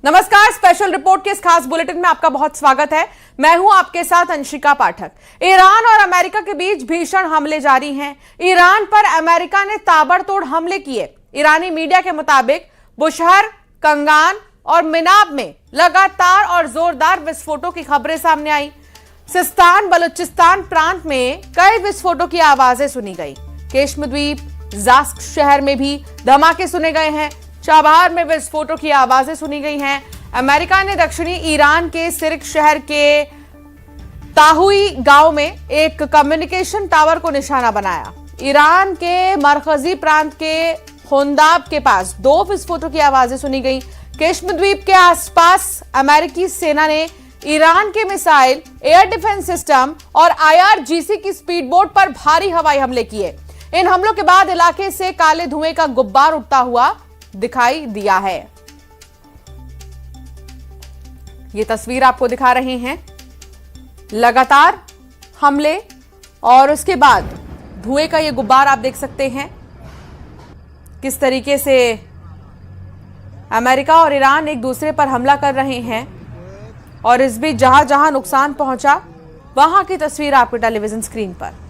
नमस्कार, special report के इस खास बुलेटिन में आपका बहुत स्वागत है। मैं हूं आपके साथ अंशिका पाठक। ईरान और अमेरिका के बीच भीषण हमले जारी हैं। ईरान पर अमेरिका ने ताबड़तोड़ हमले किए। ईरानी मीडिया के मुताबिक बुशहर, कंगान और मिनाब में लगातार और जोरदार विस्फोटों की खबरें सामने आई। सिस्तान बलूचिस्तान प्रांत में कई विस्फोटों की आवाजें सुनी गई। केशम द्वीप, जास्क शहर में भी धमाके सुने गए हैं। चाबहार में विस्फोटों की आवाजें सुनी गई हैं। अमेरिका ने दक्षिणी ईरान के सिरिक शहर के ताहुई गांव में एक कम्युनिकेशन टावर को निशाना बनाया। ईरान के मरकजी प्रांत के होंदाब के पास 2 विस्फोटों की आवाजें सुनी गई। केशम द्वीप के आसपास अमेरिकी सेना ने ईरान के मिसाइल, एयर डिफेंस सिस्टम और IRGC की स्पीड बोट पर भारी हवाई हमले किए। इन हमलों के बाद इलाके से काले धुएं का गुब्बार उठता हुआ दिखाई दिया है। ये तस्वीर आपको दिखा रहे हैं। लगातार हमले और उसके बाद धुएं का ये गुब्बार आप देख सकते हैं। किस तरीके से अमेरिका और ईरान एक दूसरे पर हमला कर रहे हैं और इस बीच जहां जहां नुकसान पहुंचा वहां की तस्वीर आपके टेलीविजन स्क्रीन पर।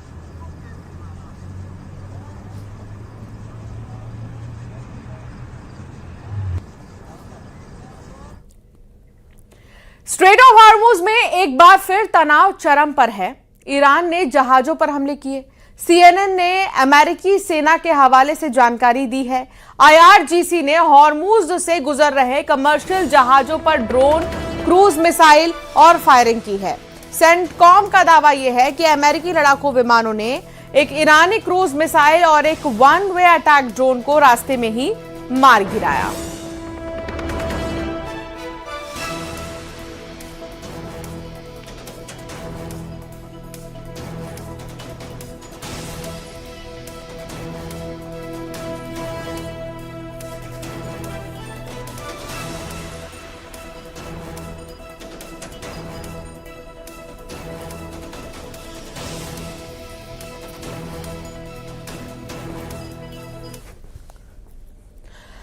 स्ट्रेट ऑफ हॉर्मुज में एक बार फिर तनाव चरम पर है। ईरान ने जहाजों पर हमले किए। CNN ने अमेरिकी सेना के हवाले से जानकारी दी है। IRGC ने हॉर्मुज से गुजर रहे कमर्शियल जहाजों पर ड्रोन, क्रूज मिसाइल और फायरिंग की है। सेंटकॉम का दावा यह है कि अमेरिकी लड़ाकू विमानों ने एक ईरानी क्रूज मिसाइल और एक वन वे अटैक ड्रोन को रास्ते में ही मार गिराया।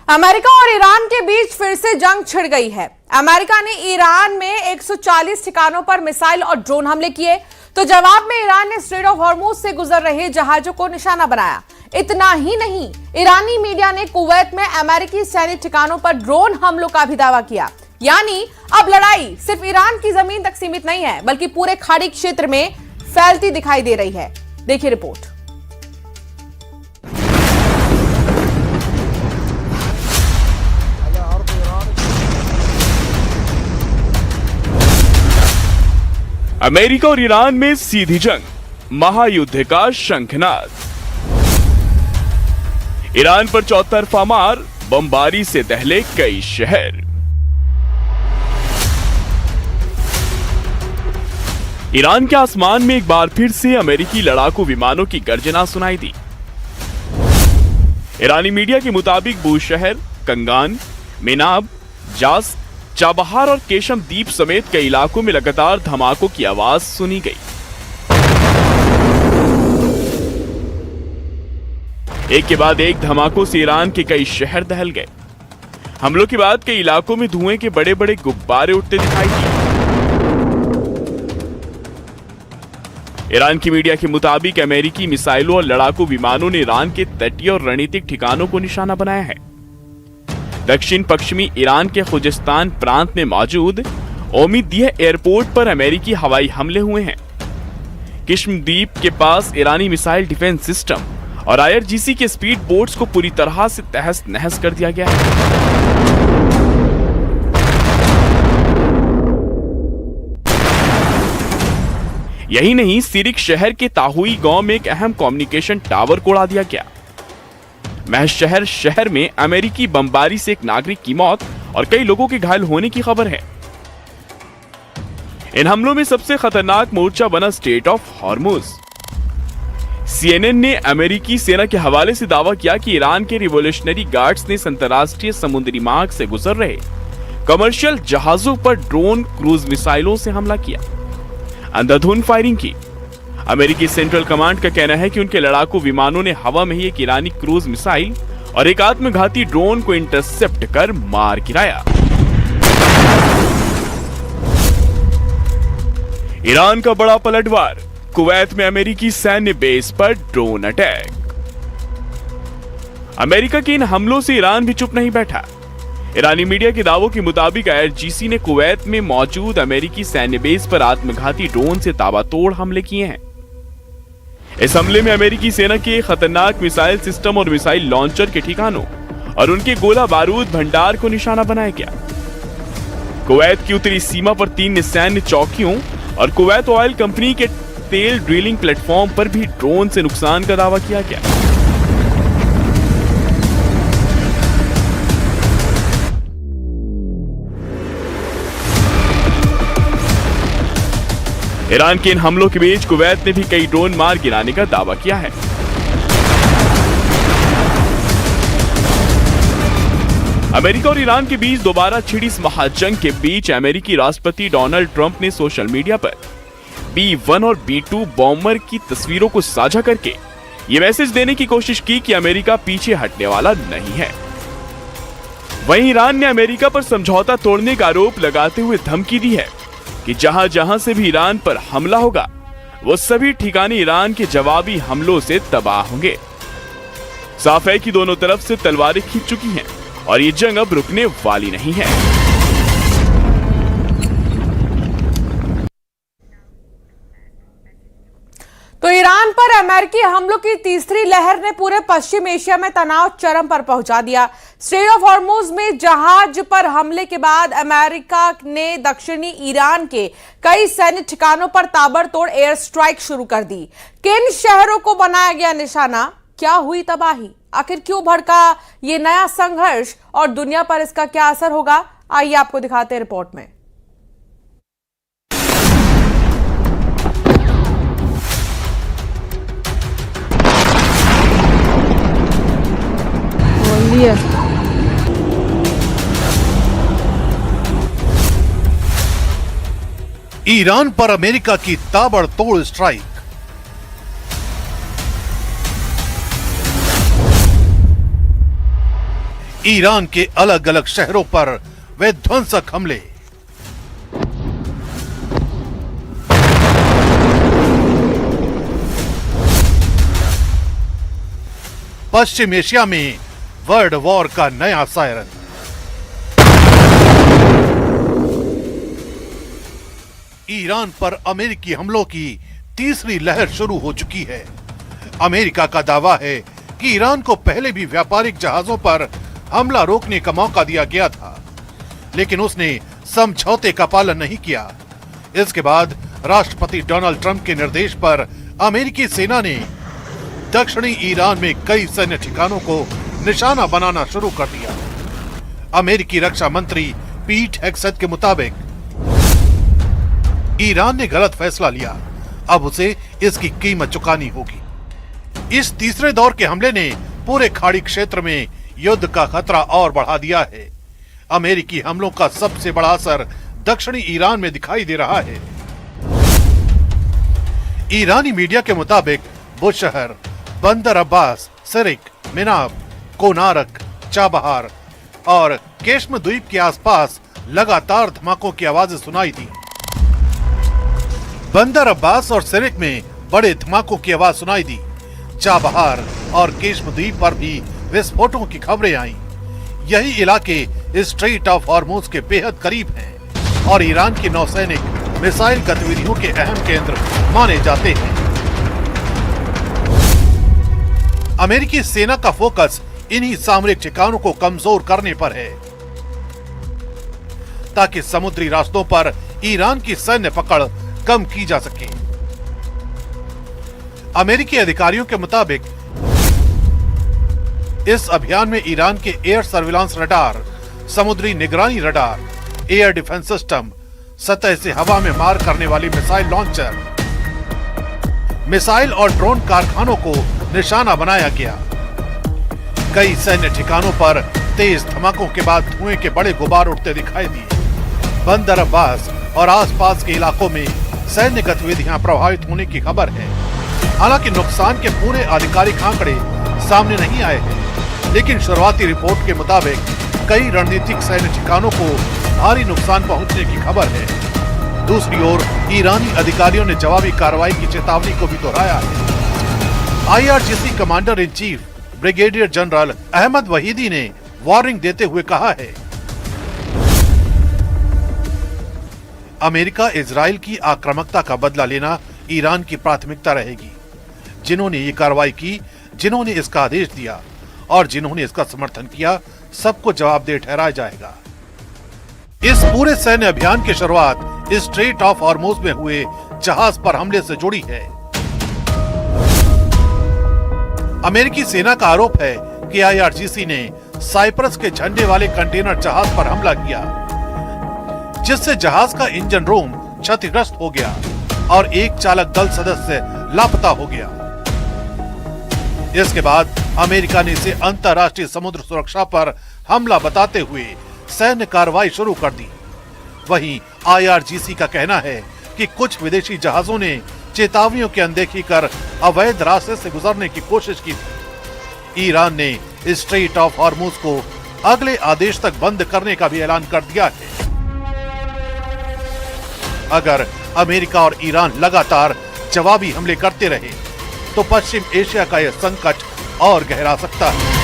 अमेरिका और ईरान के बीच फिर से जंग छिड़ गई है। अमेरिका ने ईरान में 140 ठिकानों पर मिसाइल और ड्रोन हमले किए, तो जवाब में ईरान ने स्ट्रेट ऑफ हॉर्मुज से गुजर रहे जहाजों को निशाना बनाया। इतना ही नहीं, ईरानी मीडिया ने कुवैत में अमेरिकी सैनिक ठिकानों पर ड्रोन हमलों का भी दावा किया। यानी अब लड़ाई सिर्फ ईरान की जमीन तक सीमित नहीं है, बल्कि पूरे खाड़ी क्षेत्र में फैलती दिखाई दे रही है। देखिए रिपोर्ट। अमेरिका और ईरान में सीधी जंग, महायुद्ध का शंखनाद। ईरान पर चौतरफा मार, बमबारी से दहले कई शहर। ईरान के आसमान में एक बार फिर से अमेरिकी लड़ाकू विमानों की गर्जना सुनाई दी। ईरानी मीडिया के मुताबिक बूशहर, कंगान, मिनाब, जास्क, चाबहार और केशम द्वीप समेत कई इलाकों में लगातार धमाकों की आवाज सुनी गई। एक के बाद एक धमाकों से ईरान के कई शहर दहल गए। हमलों के बाद कई इलाकों में धुएं के बड़े बड़े गुब्बारे उठते दिखाई दिए। ईरान की मीडिया के मुताबिक अमेरिकी मिसाइलों और लड़ाकू विमानों ने ईरान के तटीय और रणनीतिक ठिकानों को निशाना बनाया है। दक्षिण पश्चिमी ईरान के खुजिस्तान प्रांत में मौजूद ओमिदियह एयरपोर्ट पर अमेरिकी हवाई हमले हुए हैं। किश्म द्वीप के पास ईरानी मिसाइल डिफेंस सिस्टम और IRGC के स्पीड बोट्स को पूरी तरह से तहस नहस कर दिया गया है। यही नहीं, सिरिक शहर के ताहुई गांव में एक अहम कम्युनिकेशन टावर को उड़ा दिया गया। महज शहर में अमेरिकी बमबारी से एक नागरिक की मौत और कई लोगों के घायल होने की खबर है। इन हमलों में सबसे खतरनाक मोर्चा बना स्ट्रेट ऑफ हॉर्मुज। CNN ने अमेरिकी सेना के हवाले से दावा किया कि ईरान के रिवोल्यूशनरी गार्ड्स ने अंतर्राष्ट्रीय समुद्री मार्ग से गुजर रहे कमर्शियल जहाजों पर ड्रोन, क्रूज मिसाइलों से हमला किया, अंधाधुंध फायरिंग की। अमेरिकी सेंट्रल कमांड का कहना है कि उनके लड़ाकू विमानों ने हवा में ही एक ईरानी क्रूज मिसाइल और एक आत्मघाती ड्रोन को इंटरसेप्ट कर मार गिराया। ईरान का बड़ा पलटवार, कुवैत में अमेरिकी सैन्य बेस पर ड्रोन अटैक। अमेरिका के इन हमलों से ईरान भी चुप नहीं बैठा। ईरानी मीडिया के दावों के मुताबिक IRGC ने कुवैत में मौजूद अमेरिकी सैन्य बेस पर आत्मघाती ड्रोन से ताबड़तोड़ हमले किए हैं। इस हमले में अमेरिकी सेना के खतरनाक मिसाइल सिस्टम और मिसाइल लॉन्चर के ठिकानों और उनके गोला बारूद भंडार को निशाना बनाया गया। कुवैत की उत्तरी सीमा पर 3 सैन्य चौकियों और कुवैत ऑयल कंपनी के तेल ड्रिलिंग प्लेटफॉर्म पर भी ड्रोन से नुकसान का दावा किया गया। ईरान के इन हमलों के बीच कुवैत ने भी कई ड्रोन मार गिराने का दावा किया है। अमेरिका और ईरान के बीच दोबारा छिड़ी इस महाजंग के बीच अमेरिकी राष्ट्रपति डोनाल्ड ट्रंप ने सोशल मीडिया पर B-1 और B-2 बॉम्बर की तस्वीरों को साझा करके ये मैसेज देने की कोशिश की कि अमेरिका पीछे हटने वाला नहीं है। वहीं ईरान ने अमेरिका पर समझौता तोड़ने का आरोप लगाते हुए धमकी दी है कि जहां जहां से भी ईरान पर हमला होगा वो सभी ठिकाने ईरान के जवाबी हमलों से तबाह होंगे। साफ है कि दोनों तरफ से तलवारें खींच चुकी हैं और ये जंग अब रुकने वाली नहीं है। तो ईरान पर अमेरिकी हमलों की तीसरी लहर ने पूरे पश्चिम एशिया में तनाव चरम पर पहुंचा दिया। स्ट्रेट ऑफ हॉर्मुज में जहाज पर हमले के बाद अमेरिका ने दक्षिणी ईरान के कई सैन्य ठिकानों पर ताबड़तोड़ एयर स्ट्राइक शुरू कर दी। किन शहरों को बनाया गया निशाना? क्या हुई तबाही? आखिर क्यों भड़का ये नया संघर्ष और दुनिया पर इसका क्या असर होगा? आइए आपको दिखाते हैं रिपोर्ट में। ईरान पर अमेरिका की ताबड़तोड़ स्ट्राइक। ईरान के अलग अलग शहरों पर विध्वंसक हमले। पश्चिम एशिया में वर्ल्ड वॉर का नया सायरन। ईरान पर अमेरिकी हमलों की तीसरी लहर शुरू हो चुकी है। अमेरिका का दावा है कि ईरान को पहले भी व्यापारिक जहाजों पर हमला रोकने का मौका दिया गया था, लेकिन उसने समझौते का पालन नहीं किया। इसके बाद राष्ट्रपति डोनाल्ड ट्रंप के निर्देश पर अमेरिकी सेना ने दक्षिणी ईरान में कई सैन्य ठिकानों को निशाना बनाना शुरू कर दिया। अमेरिकी रक्षा मंत्री पीट हेग्सेथ के मुताबिक ईरान ने गलत फैसला लिया, अब उसे इसकी कीमत चुकानी होगी। इस तीसरे दौर के हमले ने पूरे खाड़ी क्षेत्र में युद्ध का खतरा और बढ़ा दिया है। अमेरिकी हमलों का सबसे बड़ा असर दक्षिणी ईरान में दिखाई दे रहा है। ईरानी मीडिया के मुताबिक बुशहर, बंदर अब्बास, सिरिक, मिनाब, कोनारक, चाबहार और केश्म द्वीप के आसपास लगातार धमाकों की आवाजें सुनाई दी। बंदर अब्बास और सिरिक में बड़े धमाकों की आवाज सुनाई दी। चाबहार और केश्म द्वीप पर भी विस्फोटों की खबरें आईं। यही इलाके स्ट्रेट ऑफ हॉर्मुज के बेहद करीब हैं और ईरान की नौसैनिक मिसाइल गतिविधियों के अहम केंद्र माने जाते हैं। अमेरिकी सेना का फोकस इन्हीं सामरिक ठिकानों को कमजोर करने पर है, ताकि समुद्री रास्तों पर ईरान की सैन्य पकड़ कम की जा सके। अमेरिकी अधिकारियों के मुताबिक इस अभियान में ईरान के एयर सर्विलांस रडार, समुद्री निगरानी रडार, एयर डिफेंस सिस्टम, सतह से हवा में मार करने वाली मिसाइल लॉन्चर, मिसाइल और ड्रोन कारखानों को निशाना बनाया गया। कई सैन्य ठिकानों पर तेज धमाकों के बाद धुएं के बड़े गुबार उठते दिखाई दिए। बंदर अब्बास और आसपास के इलाकों में सैन्य गतिविधियां प्रभावित होने की खबर है। हालांकि नुकसान के पूरे आधिकारिक आंकड़े सामने नहीं आए हैं, लेकिन शुरुआती रिपोर्ट के मुताबिक कई रणनीतिक सैन्य ठिकानों को भारी नुकसान पहुंचने की खबर है। दूसरी ओर ईरानी अधिकारियों ने जवाबी कार्रवाई की चेतावनी को भी दोहराया है। IRGC commander in chief brigadier general Ahmad Vahidi ने वार्निंग देते हुए कहा है, अमेरिका इजराइल की आक्रामकता का बदला लेना ईरान की प्राथमिकता रहेगी। जिन्होंने ये कार्रवाई की, जिन्होंने इसका आदेश दिया और जिन्होंने इसका समर्थन किया, सबको जवाबदेह ठहराया जाएगा। इस पूरे सैन्य अभियान की शुरुआत स्ट्रेट ऑफ हॉर्मुज में हुए जहाज पर हमले से जुड़ी है। अमेरिकी सेना का आरोप है कि IRGC ने साइप्रस के झंडे वाले कंटेनर जहाज पर हमला किया, जिससे जहाज का इंजन रूम क्षतिग्रस्त हो गया और एक चालक दल सदस्य लापता हो गया। इसके बाद अमेरिका ने इसे अंतर्राष्ट्रीय समुद्र सुरक्षा पर हमला बताते हुए सैन्य कार्रवाई शुरू कर दी। वहीं IRGC का कहना है कि कुछ विदेशी जहाजों ने चेतावनियों की अनदेखी कर अवैध रास्ते से गुजरने की कोशिश की थी। ईरान ने स्ट्रेट ऑफ हॉर्मुज को अगले आदेश तक बंद करने का भी ऐलान कर दिया है। अगर अमेरिका और ईरान लगातार जवाबी हमले करते रहे तो पश्चिम एशिया का यह संकट और गहरा सकता है।